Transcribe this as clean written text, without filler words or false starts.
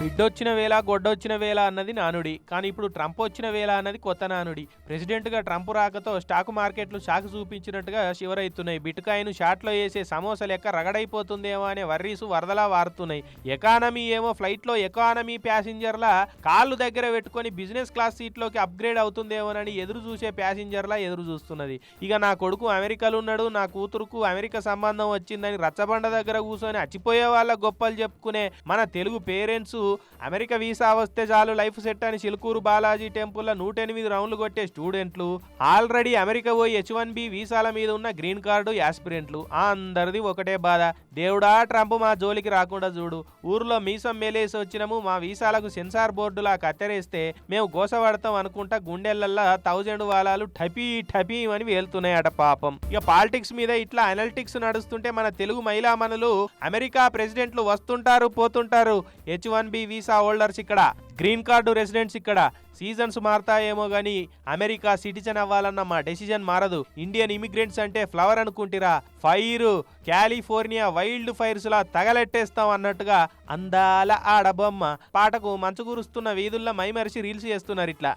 బిడ్డొచ్చిన వేళ గొడ్డొచ్చిన వేళ అన్నది నానుడి. కానీ ఇప్పుడు ట్రంప్ వచ్చిన వేళ అన్నది కొత్త నానుడి. ప్రెసిడెంట్గా ట్రంప్ రాకతో స్టాక్ మార్కెట్లు షాక్ చూపించినట్టుగా శివరైతున్నాయి. బిట్కాయిన్ షాట్లో వేసే సమోసా లెక్క రగడైపోతుందేమో అనే వర్రీసు వరదలా వారుతున్నాయి. ఎకానమీ ఏమో ఫ్లైట్లో ఎకానమీ ప్యాసింజర్ల కాళ్ళు దగ్గర పెట్టుకొని బిజినెస్ క్లాస్ సీట్లోకి అప్గ్రేడ్ అవుతుందేమోనని ఎదురు చూసే ప్యాసింజర్లా ఎదురు చూస్తున్నది. ఇక నా కొడుకు అమెరికాలో ఉన్నాడు, నా కూతురుకు అమెరికా సంబంధం వచ్చిందని రచ్చబండ దగ్గర కూర్చొని అచ్చిపోయే వాళ్ళ గొప్పలు చెప్పుకునే మన తెలుగు పేరెంట్స్ అమెరికా వీసా వస్తే చాలు లైఫ్ సెట్ అని చిలుకూరు బాలాజీ టెంపుల్లో 108 రౌండ్లు కొట్టే స్టూడెంట్లు, ఆల్రెడీ అమెరికా పోయి H1B వీసాల మీద ఉన్న గ్రీన్ కార్డు యాస్పిరెంట్లు అందరిది ఒకటే బాధ. దేవుడా ట్రంప్ మా జోలికి రాకుండా చూడు. ఊర్లో మీసం మేలేసి వచ్చినము, మా వీసాలకు సెన్సార్ బోర్డులా కత్తెరేస్తే మేము గోసపడతాం అనుకుంటా గుండెలల్లా 1000 వాలాలు టపీ టపీ అని వేలుతున్నాయట పాపం. ఇక పాలిటిక్స్ మీద ఇట్లా అనలిటిక్స్ నడుస్తుంటే మన తెలుగు మహిళా మనులు అమెరికా ప్రెసిడెంట్లు వస్తుంటారు పోతుంటారు. H1B వీసా హోల్డర్స్ ఇక్కడ, గ్రీన్ కార్డు రెసిడెంట్స్ ఇక్కడ. సీజన్స్ మారతాయేమో గానీ అమెరికా సిటిజన్ అవ్వాలన్న మా డెసిజన్ మారదు. ఇండియన్ ఇమిగ్రెంట్స్ అంటే ఫ్లవర్ అనుకుంటిరా, ఫైరు కాలిఫోర్నియా వైల్డ్ ఫైర్స్ లా తగలెట్టేస్తాం అన్నట్టుగా అందాల ఆడబొమ్మ పాటకు మంచు కురుస్తున్న వీధుల్లో మైమరిచి రీల్స్ చేస్తున్నారు ఇట్లా.